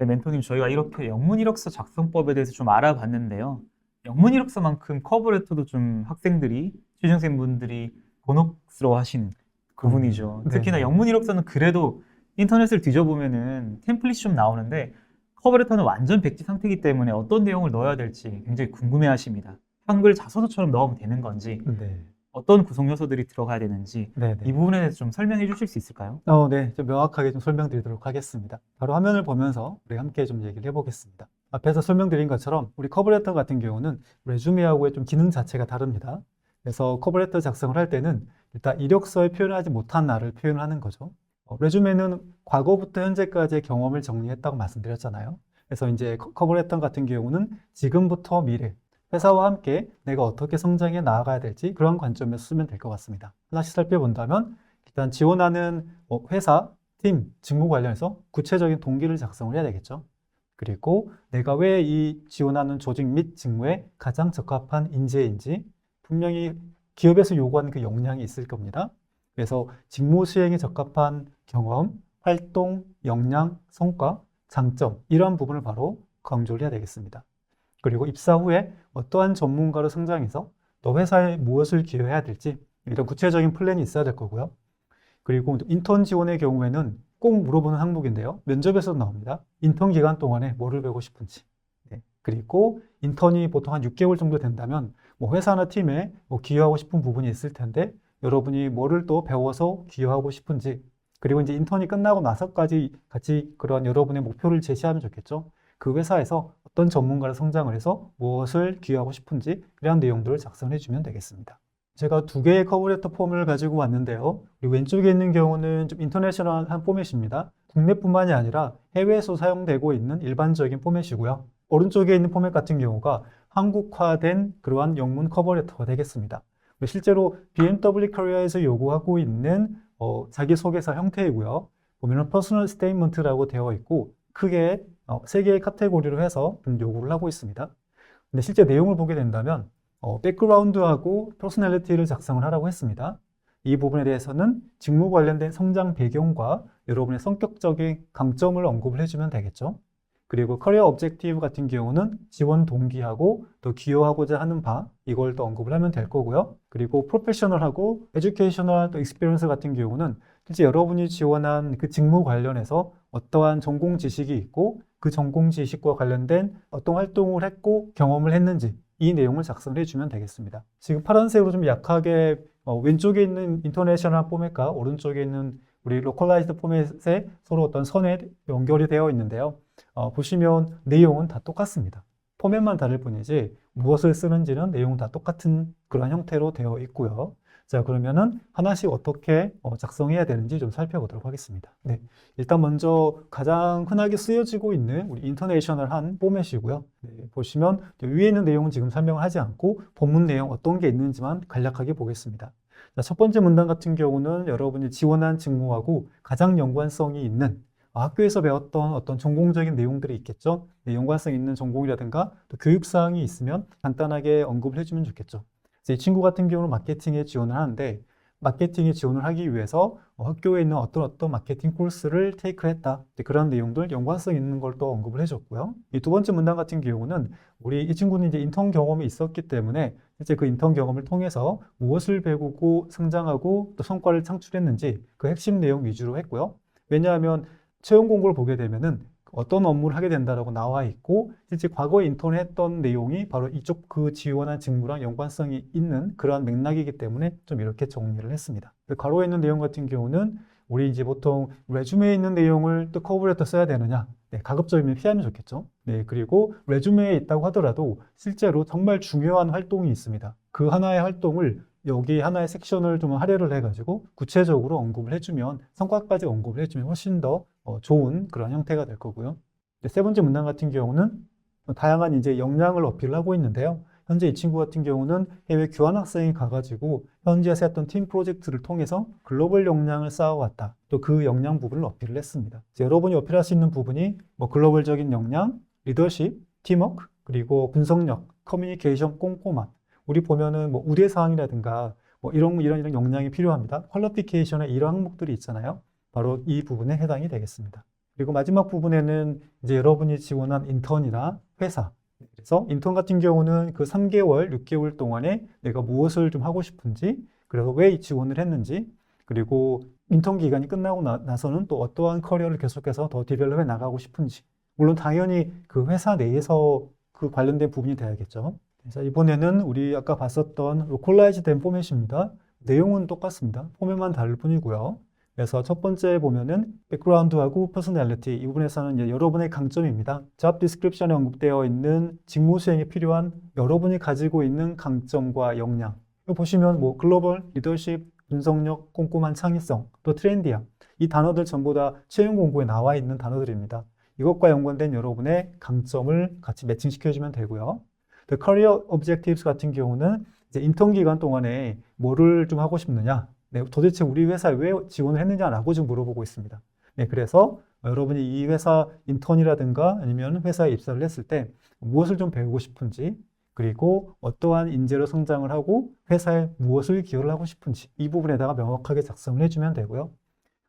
네, 멘토님, 저희가 이렇게 영문 이력서 작성법에 대해서 좀 알아봤는데요. 영문 이력서만큼 커버레터도 좀 학생들이, 취준생분들이 곤혹스러워 하시는 부분이죠. 특히나 네네. 영문 이력서는 그래도 인터넷을 뒤져보면은 템플릿이 좀 나오는데 커버레터는 완전 백지 상태이기 때문에 어떤 내용을 넣어야 될지 굉장히 궁금해 하십니다. 한글 자소서처럼 넣으면 되는 건지, 네. 어떤 구성 요소들이 들어가야 되는지, 이 네네. 부분에 대해서 좀 설명해 주실 수 있을까요? 네. 좀 명확하게 좀 설명드리도록 하겠습니다. 바로 화면을 보면서 우리 함께 좀 얘기를 해보겠습니다. 앞에서 설명드린 것처럼 우리 커버레터 같은 경우는 레주메하고의 좀 기능 자체가 다릅니다. 그래서 커버레터 작성을 할 때는 일단 이력서에 표현하지 못한 나를 표현하는 거죠. 레주메는 과거부터 현재까지의 경험을 정리했다고 말씀드렸잖아요. 그래서 이제 커버레터 같은 경우는 지금부터 미래, 회사와 함께 내가 어떻게 성장해 나아가야 될지 그런 관점에서 쓰면 될 것 같습니다. 하나씩 살펴본다면 일단 지원하는 회사, 팀, 직무 관련해서 구체적인 동기를 작성을 해야 되겠죠. 그리고 내가 왜 이 지원하는 조직 및 직무에 가장 적합한 인재인지 분명히 기업에서 요구하는 그 역량이 있을 겁니다. 그래서 직무 수행에 적합한 경험, 활동, 역량, 성과, 장점 이러한 부분을 바로 강조를 해야 되겠습니다. 그리고 입사 후에 어떠한 전문가로 성장해서 또 회사에 무엇을 기여해야 될지 이런 구체적인 플랜이 있어야 될 거고요. 그리고 인턴 지원의 경우에는 꼭 물어보는 항목인데요. 면접에서 나옵니다. 인턴 기간 동안에 뭐를 배우고 싶은지. 네. 그리고 인턴이 보통 한 6개월 정도 된다면 뭐 회사나 팀에 뭐 기여하고 싶은 부분이 있을 텐데 여러분이 뭐를 또 배워서 기여하고 싶은지 그리고 이제 인턴이 끝나고 나서까지 같이 그런 여러분의 목표를 제시하면 좋겠죠. 그 회사에서 어떤 전문가를 성장을 해서 무엇을 기여하고 싶은지 이런 내용들을 작성해 주면 되겠습니다. 제가 두 개의 커버레터 폼을 가지고 왔는데요. 왼쪽에 있는 경우는 좀 인터내셔널한 포맷입니다. 국내뿐만이 아니라 해외에서 사용되고 있는 일반적인 포맷이고요. 오른쪽에 있는 포맷 같은 경우가 한국화된 그러한 영문 커버레터가 되겠습니다. 실제로 BMW 코리아에서 요구하고 있는 자기소개서 형태이고요. 보면은 퍼스널 스테이트먼트라고 되어 있고 크게 세 개의 카테고리로 해서 요구를 하고 있습니다. 근데 실제 내용을 보게 된다면 백그라운드하고 퍼스널리티를 작성을 하라고 했습니다. 이 부분에 대해서는 직무 관련된 성장 배경과 여러분의 성격적인 강점을 언급을 해주면 되겠죠. 그리고 커리어 objective 같은 경우는 지원 동기하고 또 기여하고자 하는 바 이걸 또 언급을 하면 될 거고요. 그리고 프로페셔널하고 에듀케이셔널 또 익스피리언스 같은 경우는 실제 여러분이 지원한 그 직무 관련해서 어떠한 전공 지식이 있고 그 전공 지식과 관련된 어떤 활동을 했고 경험을 했는지 이 내용을 작성을 해주면 되겠습니다. 지금 파란색으로 좀 약하게 왼쪽에 있는 인터내셔널 포맷과 오른쪽에 있는 우리 로컬라이즈드 포맷에 서로 어떤 선에 연결이 되어 있는데요. 보시면 내용은 다 똑같습니다. 포맷만 다를 뿐이지 무엇을 쓰는지는 내용은 다 똑같은 그런 형태로 되어 있고요. 자, 그러면은 하나씩 어떻게 작성해야 되는지 좀 살펴보도록 하겠습니다. 네, 일단 먼저 가장 흔하게 쓰여지고 있는 우리 인터내셔널한 포맷이고요. 네, 보시면 위에 있는 내용은 지금 설명을 하지 않고 본문 내용 어떤 게 있는지만 간략하게 보겠습니다. 자, 첫 번째 문단 같은 경우는 여러분이 지원한 직무하고 가장 연관성이 있는 학교에서 배웠던 어떤 전공적인 내용들이 있겠죠. 네, 연관성 있는 전공이라든가 또 교육사항이 있으면 간단하게 언급을 해주면 좋겠죠. 이 친구 같은 경우는 마케팅에 지원을 하는데 마케팅에 지원을 하기 위해서 학교에 있는 어떤 마케팅 코र्스를 테이크를 했다. 그런 내용들 연관성 있는 걸 또 언급을 해줬고요. 이 두 번째 문단 같은 경우는 우리 이 친구는 이제 인턴 경험이 있었기 때문에 실제 그 인턴 경험을 통해서 무엇을 배우고 성장하고 또 성과를 창출했는지 그 핵심 내용 위주로 했고요. 왜냐하면 채용 공고를 보게 되면은 어떤 업무를 하게 된다라고 나와 있고 실제 과거에 인턴을 했던 내용이 바로 이쪽 그 지원한 직무랑 연관성이 있는 그러한 맥락이기 때문에 좀 이렇게 정리를 했습니다. 가로에 있는 내용 같은 경우는 우리 이제 보통 레주메에 있는 내용을 또 커버레터 써야 되느냐? 네, 가급적이면 피하면 좋겠죠. 네, 그리고 레주메에 있다고 하더라도 실제로 정말 중요한 활동이 있습니다. 그 하나의 활동을 여기 하나의 섹션을 좀 할애를 해가지고 구체적으로 언급을 해주면 성과까지 언급을 해주면 훨씬 더 좋은 그런 형태가 될 거고요. 세 번째 문단 같은 경우는 다양한 이제 역량을 어필을 하고 있는데요. 현재 이 친구 같은 경우는 해외 교환학생이 가가지고 현지에서 했던 팀 프로젝트를 통해서 글로벌 역량을 쌓아왔다. 또 그 역량 부분을 어필을 했습니다. 여러분이 어필할 수 있는 부분이 뭐 글로벌적인 역량, 리더십, 팀워크, 그리고 분석력, 커뮤니케이션 꼼꼼함. 우리 보면은 뭐 우대사항이라든가 뭐 이런 역량이 필요합니다. 퀄리피케이션에 이런 항목들이 있잖아요. 바로 이 부분에 해당이 되겠습니다. 그리고 마지막 부분에는 이제 여러분이 지원한 인턴이나 회사. 그래서 인턴 같은 경우는 그 3개월, 6개월 동안에 내가 무엇을 좀 하고 싶은지, 그래서 왜 지원을 했는지, 그리고 인턴 기간이 끝나고 나서는 또 어떠한 커리어를 계속해서 더 디벨롭해 나가고 싶은지. 물론 당연히 그 회사 내에서 그 관련된 부분이 돼야겠죠. 그래서 이번에는 우리 아까 봤었던 로컬라이즈 된 포맷입니다. 내용은 똑같습니다. 포맷만 다를 뿐이고요. 그래서 첫 번째 보면은 백그라운드하고 퍼스널리티 이 부분에서는 이제 여러분의 강점입니다. 잡 디스크립션에 언급되어 있는 직무 수행에 필요한 여러분이 가지고 있는 강점과 역량. 이거 보시면 뭐 글로벌, 리더십, 분석력, 꼼꼼한 창의성, 또 트렌디함. 이 단어들 전부 다 채용 공고에 나와 있는 단어들입니다. 이것과 연관된 여러분의 강점을 같이 매칭시켜주면 되고요. The Career Objectives 같은 경우는 이제 인턴 기간 동안에 뭐를 좀 하고 싶느냐, 네, 도대체 우리 회사에 왜 지원을 했느냐라고 좀 물어보고 있습니다. 네, 그래서 여러분이 이 회사 인턴이라든가 아니면 회사에 입사를 했을 때 무엇을 좀 배우고 싶은지, 그리고 어떠한 인재로 성장을 하고 회사에 무엇을 기여를 하고 싶은지 이 부분에다가 명확하게 작성을 해주면 되고요.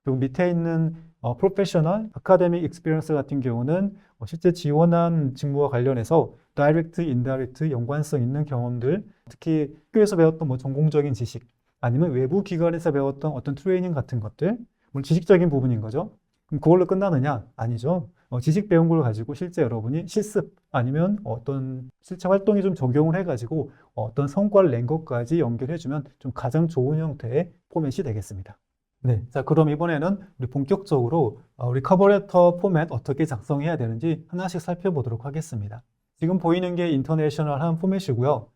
그리고 밑에 있는 프로페셔널, 아카데믹 익스피리언스 같은 경우는 실제 지원한 직무와 관련해서 다이렉트, 인다이렉트 연관성 있는 경험들, 특히 학교에서 배웠던 뭐 전공적인 지식, 아니면 외부 기관에서 배웠던 어떤 트레이닝 같은 것들, 물론 지식적인 부분인 거죠. 그럼 그걸로 끝나느냐? 아니죠. 지식 배운 걸 가지고 실제 여러분이 실습 아니면 어떤 실제 활동에 좀 적용을 해가지고 어떤 성과를 낸 것까지 연결해주면 좀 가장 좋은 형태의 포맷이 되겠습니다. 네, 자 그럼 이번에는 우리 본격적으로 우리 커버레터 포맷 어떻게 작성해야 되는지 하나씩 살펴보도록 하겠습니다. 지금 보이는 게 인터내셔널한 포맷이고요.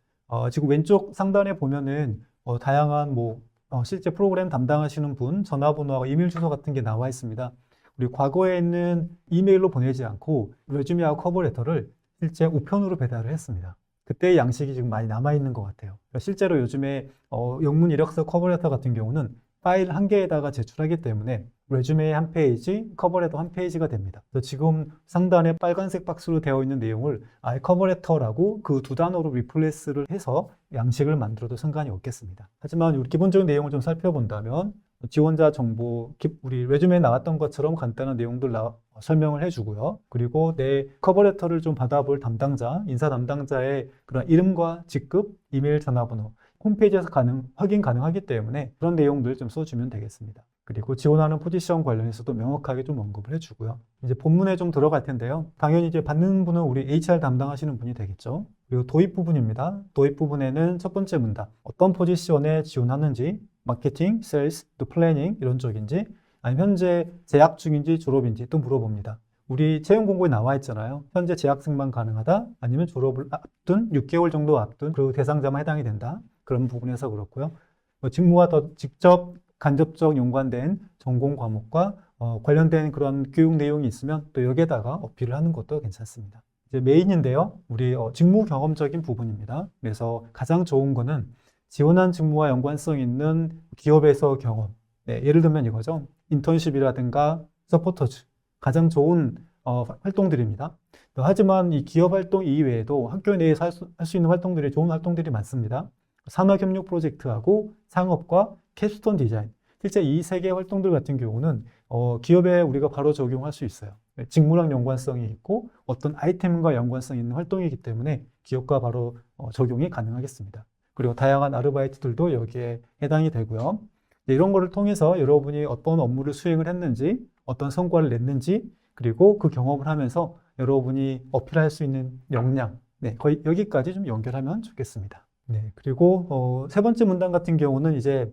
지금 왼쪽 상단에 보면은 다양한 뭐 실제 프로그램 담당하시는 분 전화번호와 이메일 주소 같은 게 나와 있습니다. 우리 과거에는 이메일로 보내지 않고 레주메하고 커버레터를 실제 우편으로 배달을 했습니다. 그때의 양식이 지금 많이 남아 있는 것 같아요. 실제로 요즘에 영문 이력서 커버레터 같은 경우는 파일 한 개에다가 제출하기 때문에 레주메 한 페이지, 커버레터 한 페이지가 됩니다. 그래서 지금 상단에 빨간색 박스로 되어 있는 내용을 아예 커버레터라고 그 두 단어로 리플레이스를 해서 양식을 만들어도 상관이 없겠습니다. 하지만 우리 기본적인 내용을 좀 살펴본다면 지원자 정보, 우리 레주메에 나왔던 것처럼 간단한 내용들 설명을 해주고요. 그리고 내 커버레터를 좀 받아볼 담당자, 인사 담당자의 그런 이름과 직급, 이메일, 전화번호, 홈페이지에서 확인 가능하기 때문에 그런 내용들 좀 써주면 되겠습니다. 그리고 지원하는 포지션 관련해서도 명확하게 좀 언급을 해주고요. 이제 본문에 좀 들어갈 텐데요. 당연히 이제 받는 분은 우리 HR 담당하시는 분이 되겠죠. 그리고 도입 부분입니다. 도입 부분에는 첫 번째 문답, 어떤 포지션에 지원하는지, 마케팅, 세일스, 또 플래닝 이런 쪽인지, 아니면 현재 재학 중인지 졸업인지 또 물어봅니다. 우리 채용 공고에 나와 있잖아요. 현재 재학생만 가능하다, 아니면 졸업을 앞둔 6개월 정도 앞둔 그 대상자만 해당이 된다. 그런 부분에서 그렇고요. 직무와 더 직접 간접적 연관된 전공 과목과 관련된 그런 교육 내용이 있으면 또 여기에다가 어필을 하는 것도 괜찮습니다. 이제 메인인데요. 우리 직무 경험적인 부분입니다. 그래서 가장 좋은 거는 지원한 직무와 연관성 있는 기업에서 경험. 네, 예를 들면 이거죠. 인턴십이라든가 서포터즈. 가장 좋은 활동들입니다. 하지만 이 기업 활동 이외에도 학교 내에서 할 수 있는 활동들이 좋은 활동들이 많습니다. 산학협력 프로젝트하고 상업과 캡스톤 디자인. 실제 이 세 개의 활동들 같은 경우는 기업에 우리가 바로 적용할 수 있어요. 직무랑 연관성이 있고 어떤 아이템과 연관성 있는 활동이기 때문에 기업과 바로 적용이 가능하겠습니다. 그리고 다양한 아르바이트들도 여기에 해당이 되고요. 이런 거를 통해서 여러분이 어떤 업무를 수행을 했는지, 어떤 성과를 냈는지, 그리고 그 경험을 하면서 여러분이 어필할 수 있는 역량, 네, 거의 여기까지 좀 연결하면 좋겠습니다. 네, 그리고 세 번째 문단 같은 경우는 이제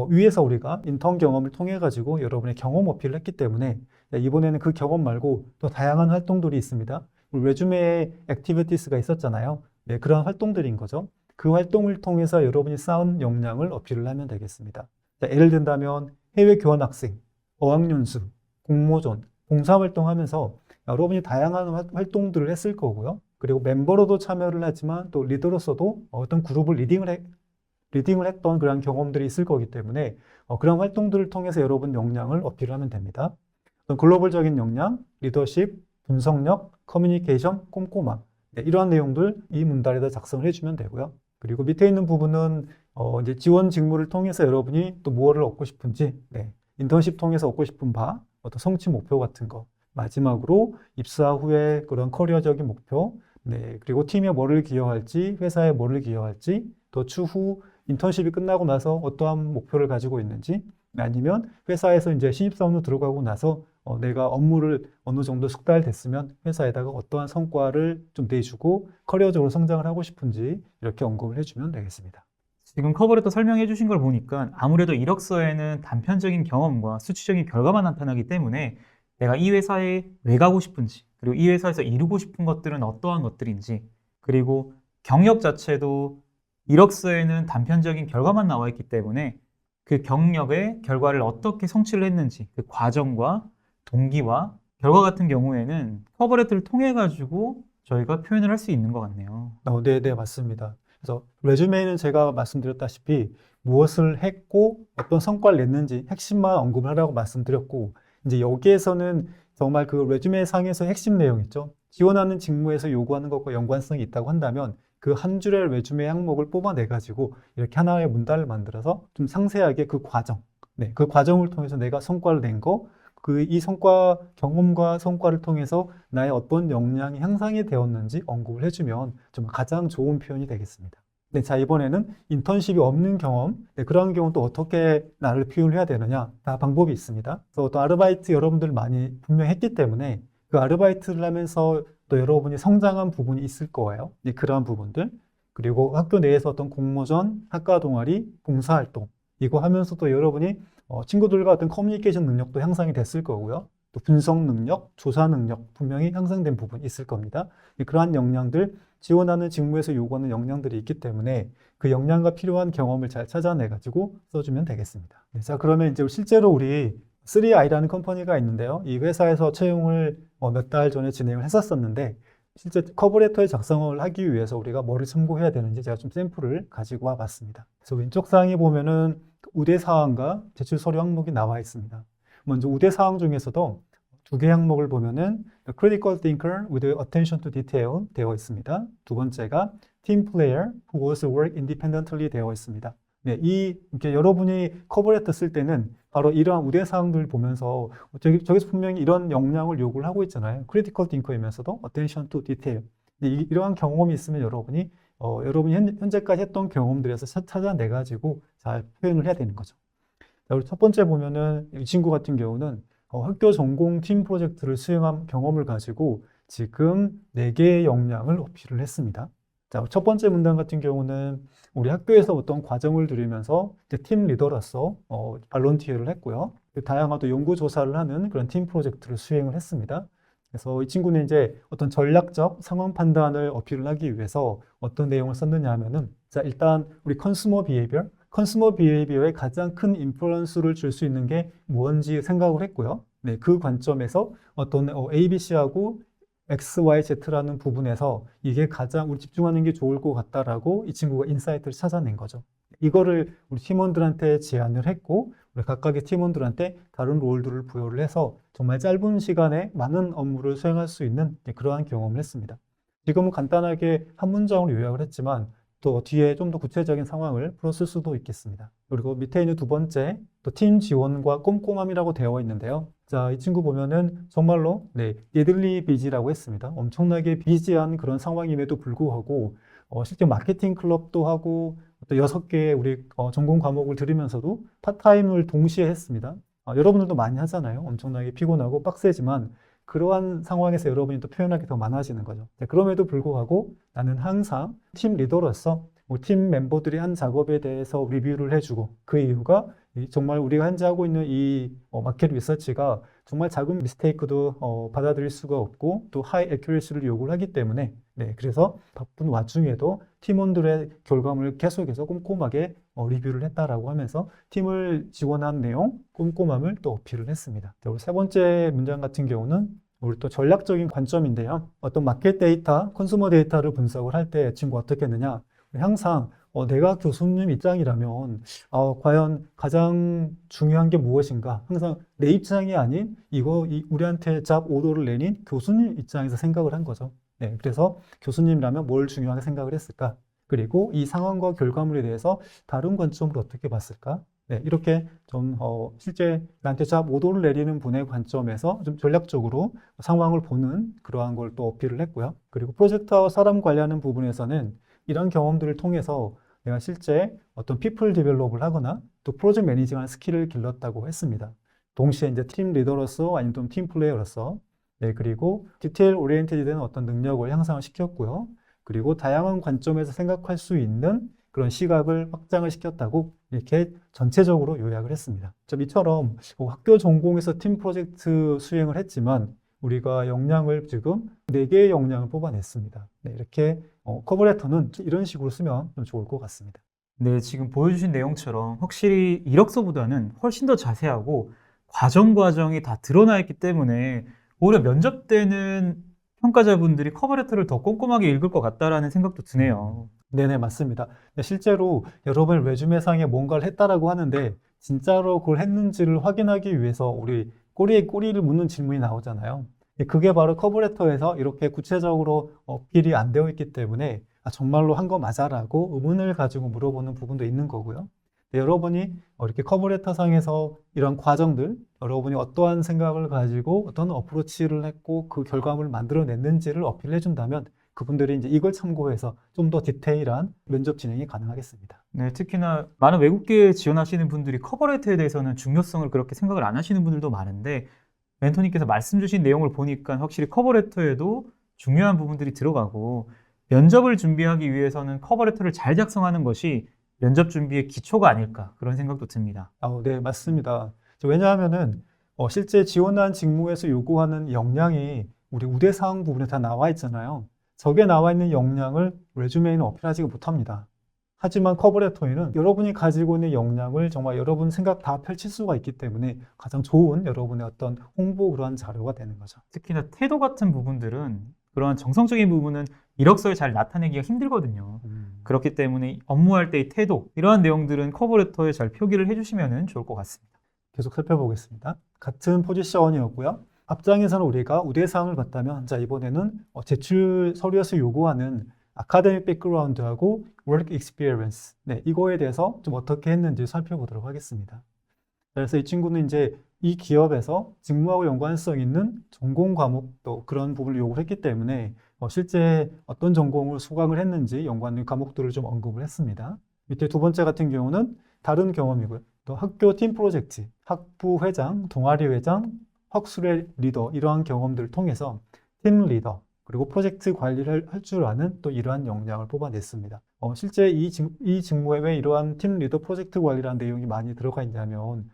위에서 우리가 인턴 경험을 통해 가지고 여러분의 경험 어필을 했기 때문에 이번에는 그 경험 말고 또 다양한 활동들이 있습니다. 레주메에 액티비티스가 있었잖아요. 네, 그런 활동들인 거죠. 그 활동을 통해서 여러분이 쌓은 역량을 어필을 하면 되겠습니다. 자, 예를 든다면 해외 교환 학생, 어학연수, 공모전, 봉사활동하면서 여러분이 다양한 활동들을 했을 거고요. 그리고 멤버로도 참여를 하지만 또 리더로서도 어떤 그룹을 리딩을 했던 그런 경험들이 있을 거기 때문에 그런 활동들을 통해서 여러분 역량을 어필하면 됩니다. 어떤 글로벌적인 역량, 리더십, 분석력, 커뮤니케이션, 꼼꼼함, 네, 이러한 내용들 이 문단에다 작성을 해주면 되고요. 그리고 밑에 있는 부분은 이제 지원 직무를 통해서 여러분이 또 무엇을 얻고 싶은지, 네, 인턴십 통해서 얻고 싶은 바, 어떤 성취 목표 같은 거, 마지막으로 입사 후에 그런 커리어적인 목표, 네, 그리고 팀에 뭐를 기여할지, 회사에 뭐를 기여할지, 또 추후 인턴십이 끝나고 나서 어떠한 목표를 가지고 있는지, 아니면 회사에서 이제 신입사원으로 들어가고 나서 내가 업무를 어느 정도 숙달됐으면 회사에다가 어떠한 성과를 좀 내주고 커리어적으로 성장을 하고 싶은지 이렇게 언급을 해주면 되겠습니다. 지금 커버레터 설명해 주신 걸 보니까 아무래도 이력서에는 단편적인 경험과 수치적인 결과만 나타나기 때문에 내가 이 회사에 왜 가고 싶은지, 그리고 이 회사에서 이루고 싶은 것들은 어떠한 것들인지, 그리고 경력 자체도 이력서에는 단편적인 결과만 나와 있기 때문에 그 경력의 결과를 어떻게 성취를 했는지, 그 과정과 동기와 결과 같은 경우에는 커버레터를 통해 가지고 저희가 표현을 할 수 있는 것 같네요. 네, 네, 맞습니다. 그래서 레주메는 제가 말씀드렸다시피 무엇을 했고 어떤 성과를 냈는지 핵심만 언급을 하라고 말씀드렸고, 이제 여기에서는 정말 그 레주메 상에서 핵심 내용 있죠. 지원하는 직무에서 요구하는 것과 연관성이 있다고 한다면 그 한 줄의 레주메 항목을 뽑아내 가지고 이렇게 하나의 문단을 만들어서 좀 상세하게 그 과정, 네, 그 과정을 통해서 내가 성과를 낸 거, 이 성과, 경험과 성과를 통해서 나의 어떤 역량이 향상이 되었는지 언급을 해주면 좀 가장 좋은 표현이 되겠습니다. 네, 자, 이번에는 인턴십이 없는 경험, 네, 그런 경우는 또 어떻게 나를 표현을 해야 되느냐, 다 방법이 있습니다. 그래서 또 아르바이트 여러분들 많이 분명히 했기 때문에 그 아르바이트를 하면서 또 여러분이 성장한 부분이 있을 거예요. 네, 그러한 부분들. 그리고 학교 내에서 어떤 공모전, 학과 동아리, 봉사활동, 이거 하면서 또 여러분이 친구들과 어떤 커뮤니케이션 능력도 향상이 됐을 거고요. 또 분석 능력, 조사 능력 분명히 향상된 부분이 있을 겁니다. 그러한 역량들, 지원하는 직무에서 요구하는 역량들이 있기 때문에 그 역량과 필요한 경험을 잘 찾아내가지고 써주면 되겠습니다. 네, 자, 그러면 이제 실제로 우리 3i라는 컴퍼니가 있는데요. 이 회사에서 채용을 몇 달 전에 진행을 했었었는데 실제 커버레터의 작성을 하기 위해서 우리가 뭐를 참고해야 되는지 제가 좀 샘플을 가지고 와봤습니다. 그래서 왼쪽 상에 보면은 우대사항과 제출 서류 항목이 나와 있습니다. 먼저 우대사항 중에서도 두 개 항목을 보면은 The Critical Thinker with Attention to Detail 되어 있습니다. 두 번째가 Team Player who was work independently 되어 있습니다. 네, 이렇게 여러분이 커버레터 쓸 때는 바로 이러한 우대사항들을 보면서 저기서 분명히 이런 역량을 요구를 하고 있잖아요. Critical Thinker이면서도 Attention to Detail. 이러한 경험이 있으면 여러분이 현재까지 했던 경험들에서 찾아내가지고 잘 표현을 해야 되는 거죠. 자, 우리 첫 번째 보면은 이 친구 같은 경우는 학교 전공 팀 프로젝트를 수행한 경험을 가지고 지금 4개의 역량을 어필을 했습니다. 자, 첫 번째 문단 같은 경우는 우리 학교에서 어떤 과정을 들으면서 팀 리더로서 발론티어를 했고요. 다양한 또 연구 조사를 하는 그런 팀 프로젝트를 수행을 했습니다. 그래서 이 친구는 이제 어떤 전략적 상황 판단을 어필을 하기 위해서 어떤 내용을 썼느냐 하면은, 자, 일단 우리 컨슈머 비헤이비어에 가장 큰 인플루언스를 줄 수 있는 게 무엇인지 생각을 했고요. 네, 그 관점에서 어떤 ABC하고 X, Y, Z라는 부분에서 이게 가장 우리 집중하는 게 좋을 것 같다라고 이 친구가 인사이트를 찾아낸 거죠. 이거를 우리 팀원들한테 제안을 했고, 우리 각각의 팀원들한테 다른 롤들을 부여를 해서 정말 짧은 시간에 많은 업무를 수행할 수 있는 그러한 경험을 했습니다. 지금은 간단하게 한 문장으로 요약을 했지만 또 뒤에 좀 더 구체적인 상황을 풀었을 수도 있겠습니다. 그리고 밑에 있는 두 번째, 또 팀 지원과 꼼꼼함이라고 되어 있는데요. 자, 이 친구 보면은 정말로 얘들리 비지라고 했습니다. 엄청나게 비지한 그런 상황임에도 불구하고 실제 마케팅 클럽도 하고 또 6개의 우리 전공 과목을 들으면서도 파타임을 동시에 했습니다. 여러분들도 많이 하잖아요. 엄청나게 피곤하고 빡세지만 그러한 상황에서 여러분이 또 표현할 게 더 많아지는 거죠. 그럼에도 불구하고 나는 항상 팀 리더로서 팀 멤버들이 한 작업에 대해서 리뷰를 해주고, 그 이유가 정말 우리가 현재 하고 있는 이 마켓 리서치가 정말 작은 미스테이크도 받아들일 수가 없고 또 하이 애큐리시를 요구를 하기 때문에, 네, 그래서 바쁜 와중에도 팀원들의 결과물을 계속해서 꼼꼼하게 리뷰를 했다라고 하면서 팀을 지원한 내용, 꼼꼼함을 또 어필을 했습니다. 자, 우리 세 번째 문장 같은 경우는 우리 또 전략적인 관점인데요. 어떤 마켓 데이터, 컨슈머 데이터를 분석을 할 때 친구가 어떻게 했느냐? 항상 내가 교수님 입장이라면 과연 가장 중요한 게 무엇인가? 항상 내 입장이 아닌 우리한테 잡 오더를 내린 교수님 입장에서 생각을 한 거죠. 네, 그래서 교수님이라면 뭘 중요하게 생각을 했을까? 그리고 이 상황과 결과물에 대해서 다른 관점으로 어떻게 봤을까? 네, 이렇게 좀 실제 나한테 잡 오도를 내리는 분의 관점에서 좀 전략적으로 상황을 보는 그러한 걸 또 어필을 했고요. 그리고 프로젝트와 사람 관리하는 부분에서는 이런 경험들을 통해서 내가 실제 어떤 피플 디벨롭을 하거나 또 프로젝트 매니징하는 스킬을 길렀다고 했습니다. 동시에 이제 팀 리더로서 아니면 좀 팀 플레이어로서 네, 그리고 디테일 오리엔티드 된 어떤 능력을 향상을 시켰고요. 그리고 다양한 관점에서 생각할 수 있는 그런 시각을 확장을 시켰다고 이렇게 전체적으로 요약을 했습니다. 이처럼 학교 전공에서 팀 프로젝트 수행을 했지만 우리가 역량을 지금 4개의 역량을 뽑아냈습니다. 네, 이렇게 커버레터는 이런 식으로 쓰면 좀 좋을 것 같습니다. 네, 지금 보여주신 내용처럼 확실히 이력서보다는 훨씬 더 자세하고 과정이 다 드러나 있기 때문에 오히려 면접 때는 평가자분들이 커버레터를 더 꼼꼼하게 읽을 것 같다라는 생각도 드네요. 네네, 맞습니다. 네, 실제로 여러분 레주메상에 뭔가를 했다라고 하는데 진짜로 그걸 했는지를 확인하기 위해서 우리 꼬리에 꼬리를 묻는 질문이 나오잖아요. 그게 바로 커버레터에서 이렇게 구체적으로 어필이 안 되어 있기 때문에 정말로 한 거 맞아라고 의문을 가지고 물어보는 부분도 있는 거고요. 네, 여러분이 이렇게 커버레터 상에서 이런 과정들, 여러분이 어떠한 생각을 가지고 어떤 어프로치를 했고 그 결과물을 만들어냈는지를 어필해 준다면 그분들이 이제 이걸 참고해서 좀 더 디테일한 면접 진행이 가능하겠습니다. 네, 특히나 많은 외국계에 지원하시는 분들이 커버레터에 대해서는 중요성을 그렇게 생각을 안 하시는 분들도 많은데 멘토님께서 말씀 주신 내용을 보니까 확실히 커버레터에도 중요한 부분들이 들어가고 면접을 준비하기 위해서는 커버레터를 잘 작성하는 것이 면접 준비의 기초가 아닐까 그런 생각도 듭니다. 네, 맞습니다. 왜냐하면은 실제 지원한 직무에서 요구하는 역량이 우리 우대사항 부분에 다 나와 있잖아요. 저게 나와 있는 역량을 레주메에는 어필하지 못합니다. 하지만 커버레터에는 여러분이 가지고 있는 역량을 정말 여러분 생각 다 펼칠 수가 있기 때문에 가장 좋은 여러분의 어떤 홍보 그러한 자료가 되는 거죠. 특히나 태도 같은 부분들은 그런 정성적인 부분은 이력서에 잘 나타내기가 힘들거든요. 그렇기 때문에 업무할 때의 태도, 이러한 내용들은 커버레터에 잘 표기를 해주시면 좋을 것 같습니다. 계속 살펴보겠습니다. 같은 포지션이었고요. 앞장에서는 우리가 우대사항을 봤다면 자 이번에는 제출 서류에서 요구하는 아카데믹 백그라운드하고 work experience 이거에 대해서 좀 어떻게 했는지 살펴보도록 하겠습니다. 그래서 이 친구는 이제 이 기업에서 직무하고 연관성 있는 전공 과목도 그런 부분을 요구를 했기 때문에 실제 어떤 전공을 수강을 했는지 연관 과목들을 좀 언급을 했습니다. 밑에 두 번째 같은 경우는 다른 경험이고요. 또 학교 팀 프로젝트, 학부 회장, 동아리 회장, 학술의 리더 이러한 경험들을 통해서 팀 리더 그리고 프로젝트 관리를 할 줄 아는 또 이러한 역량을 뽑아냈습니다. 실제 이 직무에 왜 이러한 팀 리더 프로젝트 관리라는 내용이 많이 들어가 있냐면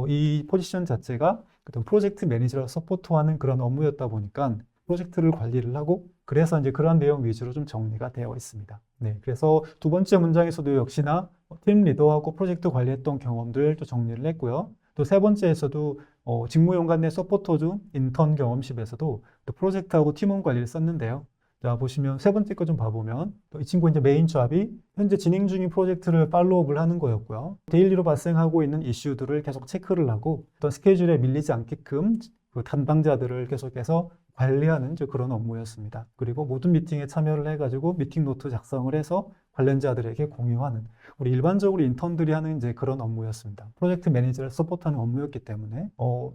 이 포지션 자체가 어떤 프로젝트 매니저를 서포트하는 그런 업무였다 보니까 프로젝트를 관리를 하고 그래서 이제 그런 내용 위주로 좀 정리가 되어 있습니다. 네, 그래서 두 번째 문장에서도 역시나 팀 리더하고 프로젝트 관리했던 경험들 또 정리를 했고요. 또 세 번째에서도 직무 연관 내 서포터즈 인턴 경험십에서도 또 프로젝트하고 팀원 관리를 썼는데요. 자, 보시면 세 번째 거 좀 봐보면 또 이 친구 이제 메인 잡이 현재 진행 중인 프로젝트를 팔로우업을 하는 거였고요. 데일리로 발생하고 있는 이슈들을 계속 체크를 하고 어떤 스케줄에 밀리지 않게끔 그 담당자들을 계속해서 관리하는 그런 업무였습니다. 그리고 모든 미팅에 참여를 해가지고 미팅 노트 작성을 해서 관련자들에게 공유하는 우리 일반적으로 인턴들이 하는 이제 그런 업무였습니다. 프로젝트 매니저를 서포트하는 업무였기 때문에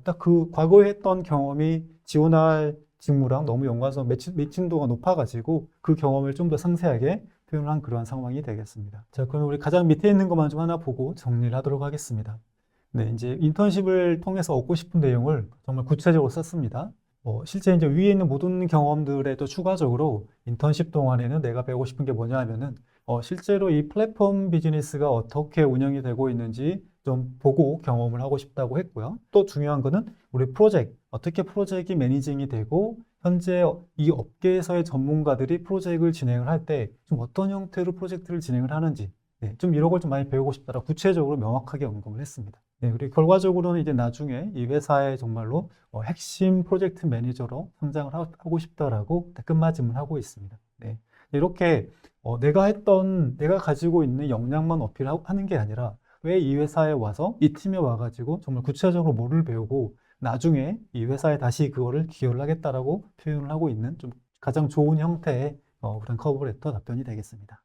딱 그 과거에 했던 경험이 지원할 직무랑 너무 연관성 매칭도가 높아가지고 그 경험을 좀 더 상세하게 표현한 그러한 상황이 되겠습니다. 자, 그럼 우리 가장 밑에 있는 것만 좀 하나 보고 정리를 하도록 하겠습니다. 네, 이제 인턴십을 통해서 얻고 싶은 내용을 정말 구체적으로 썼습니다. 실제 이제 위에 있는 모든 경험들에도 추가적으로 인턴십 동안에는 내가 배우고 싶은 게 뭐냐 하면은 실제로 이 플랫폼 비즈니스가 어떻게 운영이 되고 있는지 좀 보고 경험을 하고 싶다고 했고요. 또 중요한 거는 우리 어떻게 프로젝트 매니징이 되고 현재 이 업계에서의 전문가들이 프로젝트를 진행을 할 때 좀 어떤 형태로 프로젝트를 진행을 하는지 좀 이런 걸 좀 많이 배우고 싶다라 구체적으로 명확하게 언급을 했습니다. 그리고 결과적으로는 이제 나중에 이 회사의 정말로 핵심 프로젝트 매니저로 성장을 하고 싶다라고 끝마침을 하고 있습니다. 이렇게 내가 가지고 있는 역량만 어필하는 게 아니라 왜 이 회사에 와서 이 팀에 와가지고 정말 구체적으로 뭐를 배우고 나중에 이 회사에 다시 그거를 기여를 하겠다라고 표현을 하고 있는 좀 가장 좋은 형태의 그런 커버레터 답변이 되겠습니다.